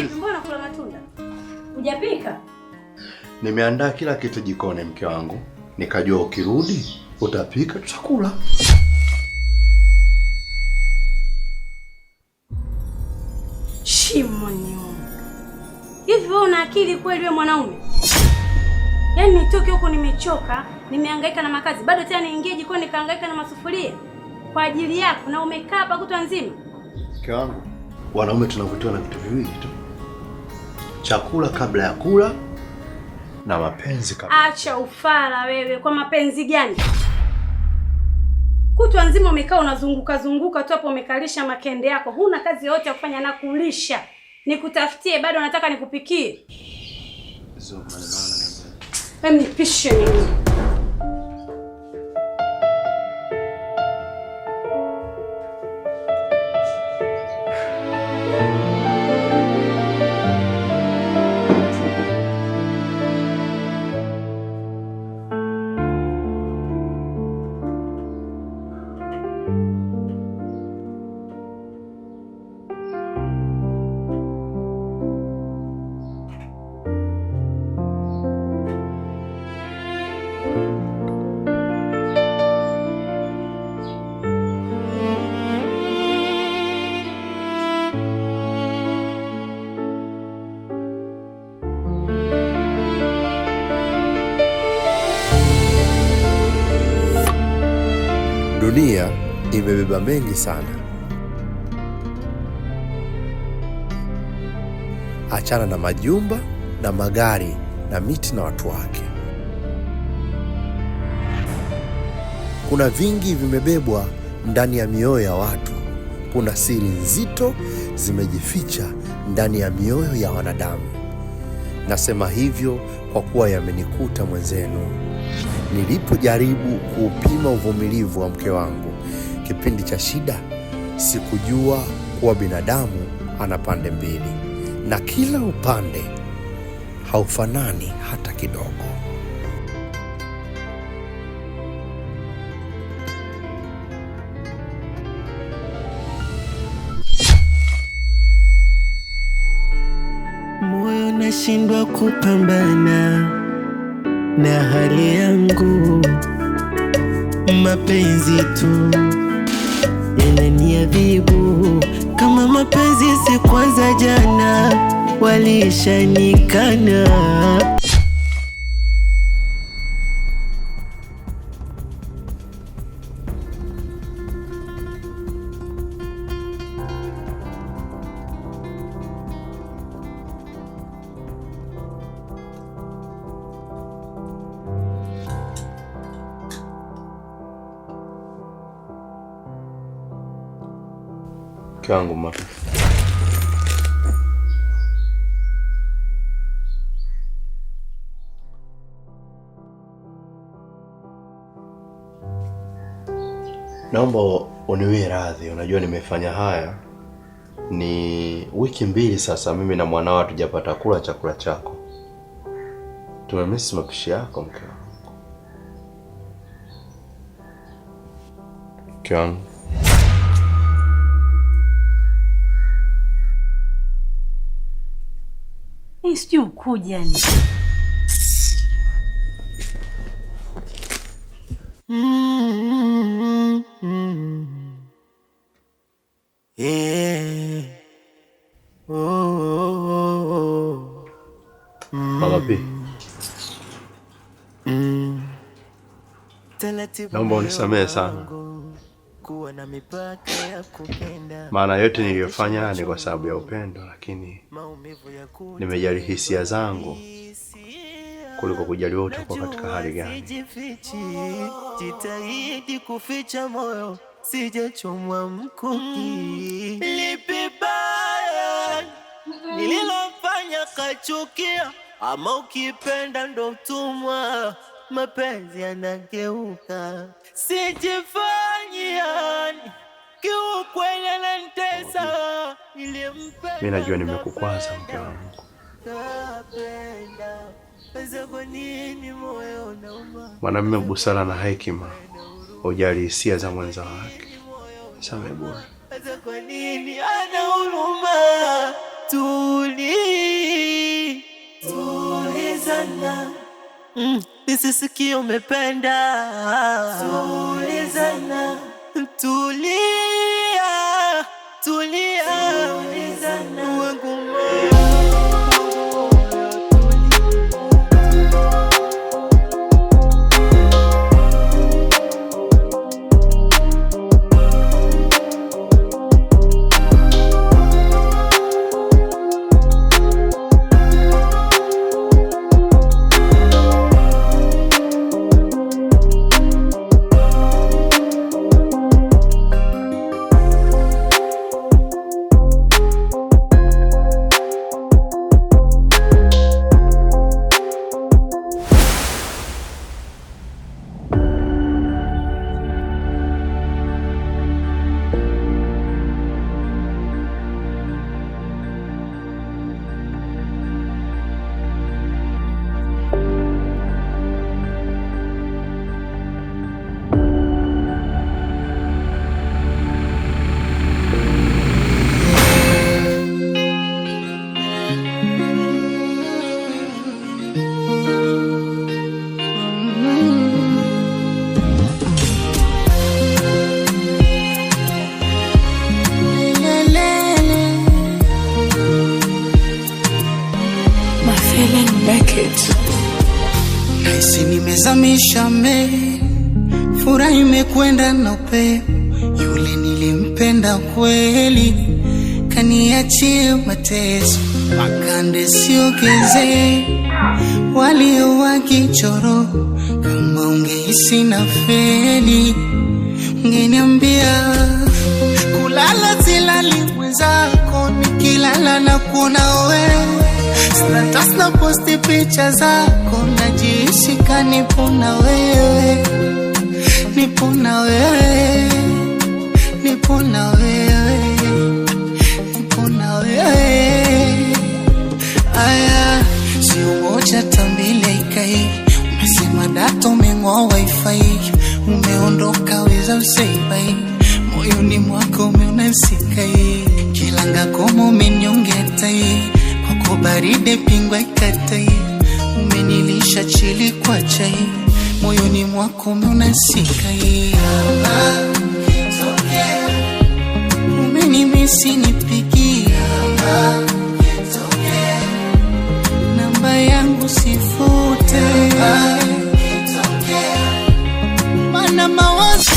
Vipi, mbona kula matunda? Hujapika? Nimeandaa kila kitu jikoni mke wangu. Nikajua ukirudi utapika tutakula. Shimoni. Hivi wewe una akili kweli wewe mwanaume? Yaani nitoke huko nimechoka, nimehangaika na makazi, bado tena niingie jikoni nikahangaika na masufuria kwa ajili yako na umekaa hapa kutwa nzima? Mke wangu, wanaume tunavutiwa na vitu viwili tu. Chakula kabla ya kula na mapenzi kabla. Acha ufala wewe, kwa mapenzi gani? Kutwa nzima umekaa unazunguka tu hapo umekalisha makende yako. Huna kazi yote ya kufanya na kulisha. Nikutafutie bado nataka nikupikie. Mimi nipishe nini? Dunia imebeba mengi sana. Achana na majumba na magari na miti na watu wake. Kuna vingi vimebebwa ndani ya mioyo ya watu. Kuna siri nzito zimejificha ndani ya mioyo ya wanadamu. Nasema hivyo kwa kuwa yamenikuta mwenzenu. Nilipojaribu kuupima uvumilivu wa mke wangu kipindi cha shida, sikujua kuwa binadamu ana pande mbili na kila upande haufanani hata kidogo. Moyo nashindwa kupambana na hali yangu, mapenzi tu yananiadhibu. Kama mapenzi si kwanza jana walishanikana. Kangu mama. Naomba uniwie radhi, unajua nimefanya haya. Ni wiki 2 sasa mimi na mwanao hatujapata kula chakula chako. Tumemisi mapishi yako mke wangu. Mke wangu. Sijui ukuja ni. Mama P. Naomba unisamehe sana. Maana yote niliyofanya ni kwa sababu ya upendo, lakini nimejali hisia zangu kuliko kujali wewe utakuwa katika hali gani. Jitahidi kuficha moyo sijachomwa mkuki. Lipi baya nililofanya kachukia, ama ukipenda ndo utumwa, mapenzi yanageuka. Sijifanyiani kiukweli ananitesa. Mimi najua nimekukwaza mke wangu. Mwanamume busara na hekima hujali hisia za mwenza wake. Samehe bwana. Kwa nini ana huruma? Tulia nisisikie umependa. Tulizana, tulia, tulizana wangu moyo. Naisi nimezamisha meli, furaha imekwenda na upepo. Yule nilimpenda kweli, kaniachie mateso. Makande siogeze, walio wakichoro. Kama ungehisi na feli, ungeniambia. Kulala silali mwenzako, nikilala na kuona wewe. Status na posti picha zako, najihisi kanipo na wewe. Nipo na wewe, nipo na wewe, nipo na wewe. Aya, si umoja tambile ikai. Umesema data umeng'oa wifi, umeondoka weza usaibai. Moyoni mwako umeona sikai, kilanga komo umenyongetai. Kwako baride pingwa ikatai, umenilisha chili kwa chai. Moyoni mwako umeona sikai. Umenimisi nipigia, namba yangu sifute, mana mawazo.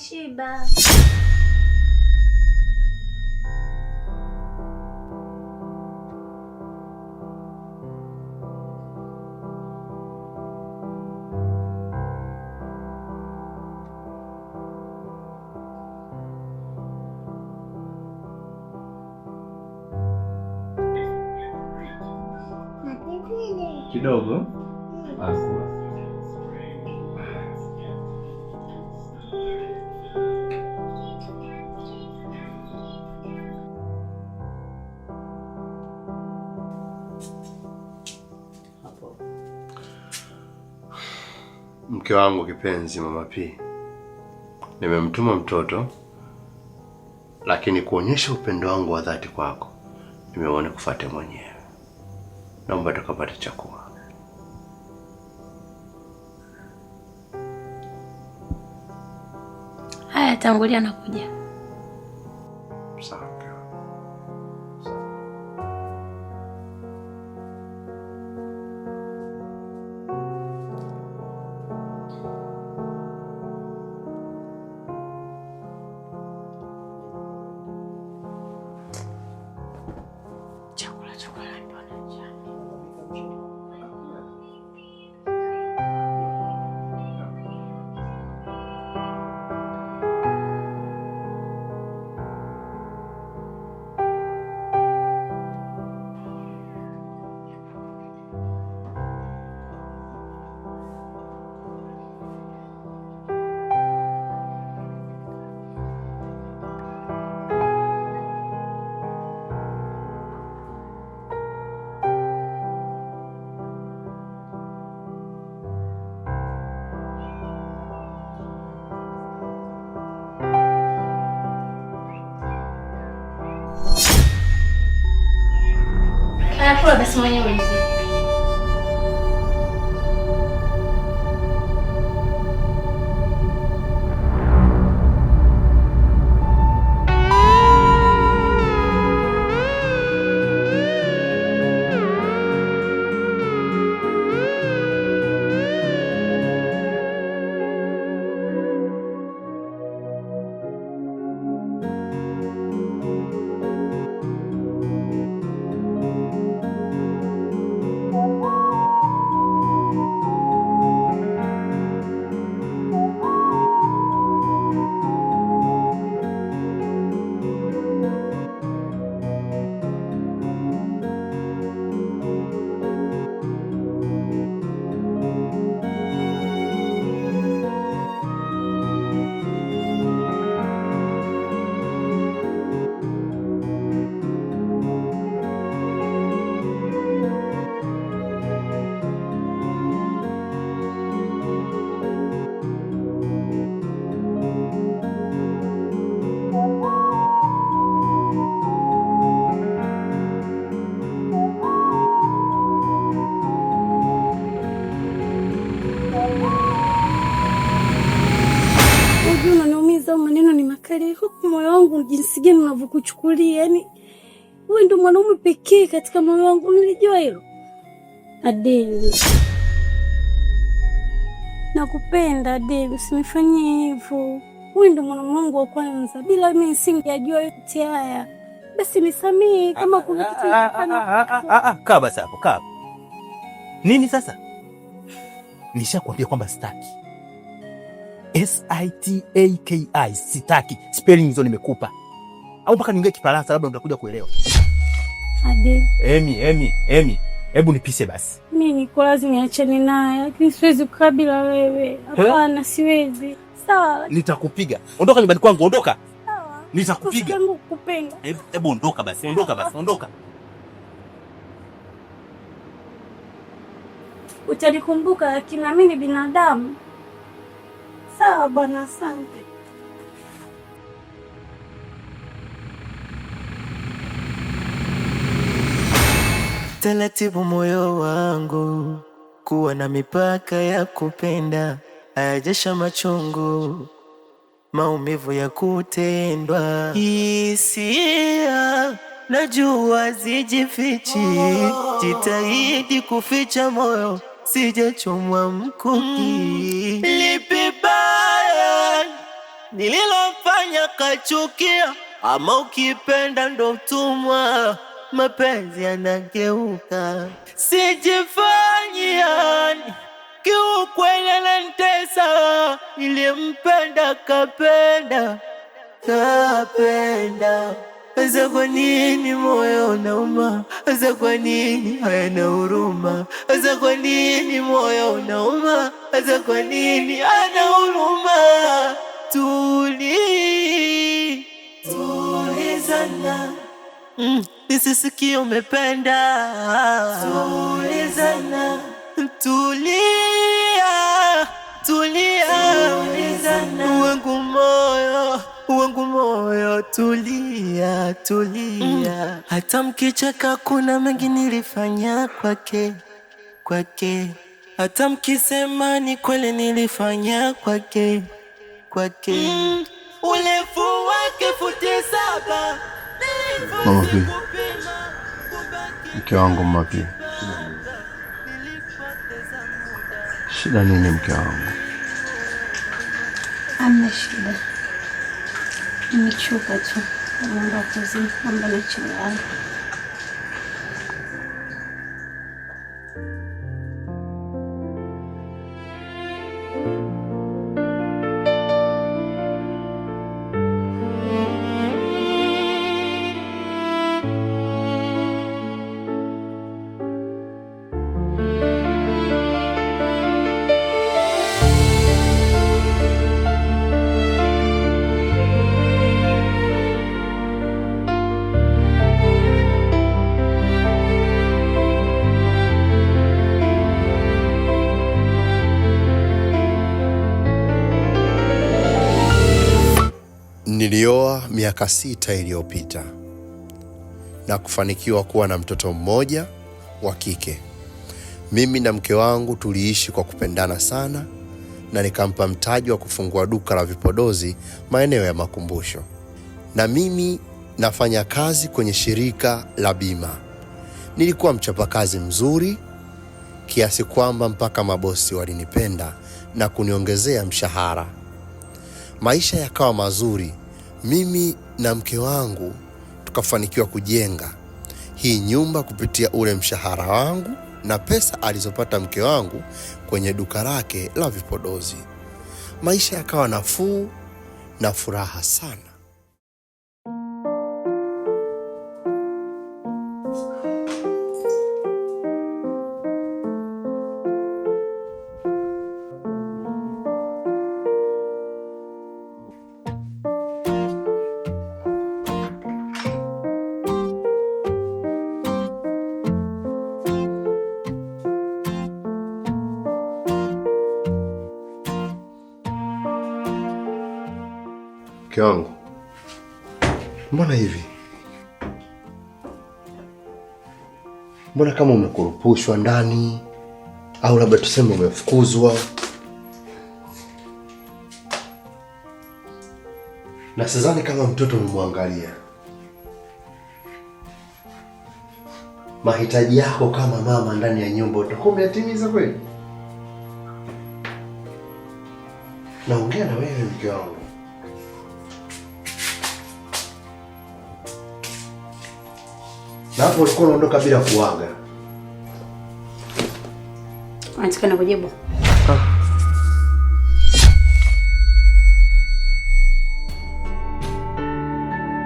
nimeshiba. Kidogo. Akula. Mke wangu kipenzi, Mama P, nimemtuma mtoto, lakini kuonyesha upendo wangu wa dhati kwako nimeona kufuate mwenyewe. Naomba tukapate chakula. Haya, tangulia na kuja. Sawa. Kula basi mwenyewe mzee. Maneno ni makali huku, moyo wangu jinsi gani unavyokuchukulia. Yani wewe ndio mwanaume pekee katika moyo wangu, nilijua hilo. Adele, nakupenda Adele, usinifanyie hivyo. Wewe ndio mwanaume wangu wa kwanza, bila mimi singejua yote haya. Basi nisamee kama kuna kitu nilifanya. Kaa basi hapo, kaa. Nini sasa? Nishakwambia kwamba sitaki. SITAKI, sitaki. Spelling hizo nimekupa. Au mpaka niongee Kifaransa labda utakuja kuelewa. Ade. Emi, hebu nipise basi. Mimi niko lazima niachane naye, lakini siwezi kukaa bila wewe. Hapana, siwezi. Sawa. Nitakupiga. Ondoka nyumbani kwangu, ondoka. Sawa. Nitakupiga. Nakupenda. Hebu ondoka basi, ondoka. Utanikumbuka, lakini mimi ni binadamu. Sawa bwana, asante. Taratibu moyo wangu, kuwa na mipaka ya kupenda, hayajesha machungu, maumivu ya kutendwa. Hisia najua zijifichi, jitahidi kuficha moyo, sijachomwa mkuki. Lipi baya nililofanya kachukia, ama ukipenda ndo utumwa, mapenzi yanageuka. Sijifanyi yani, kiukweli ananitesa, nilimpenda kapenda. Asa kwa nini moyo unauma? Asa kwa nini hayana huruma? Asa kwa nini moyo unauma? Asa kwa nini hayana huruma? Tulizana, nisisikie umependa. Tulizana, tulia, wangu moyo, tulia. Hata mkicheka kuna mengi nilifanya kwake. Hata mkisema ni kweli nilifanya kwake. Urefu wake 7. Mapi, mke wangu Mapi, shida nini mke wangu? Hamna shida, nimechoka tu, naomba kuzini, naomba nachelewa. Nilioa miaka 6 iliyopita na kufanikiwa kuwa na mtoto mmoja wa kike. Mimi na mke wangu tuliishi kwa kupendana sana, na nikampa mtaji wa kufungua duka la vipodozi maeneo ya Makumbusho. Na mimi nafanya kazi kwenye shirika la bima. Nilikuwa mchapakazi mzuri kiasi kwamba mpaka mabosi walinipenda na kuniongezea mshahara. Maisha yakawa mazuri. Mimi na mke wangu tukafanikiwa kujenga hii nyumba kupitia ule mshahara wangu na pesa alizopata mke wangu kwenye duka lake la vipodozi. Maisha yakawa nafuu na furaha sana. Mke wangu, mbona hivi? Mbona kama umekurupushwa ndani, au labda tuseme umefukuzwa? Na sidhani kama mtoto umemwangalia. Mahitaji yako kama mama ndani ya nyumba utakuwa umeyatimiza kweli? Naongea na wewe mke wangu. Na hapo ulikuwa unaondoka bila kuaga. Unataka na kujibu?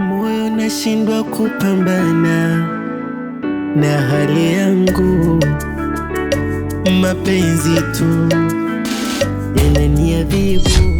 Moyo nashindwa kupambana na hali yangu, mapenzi tu yananiadhibu.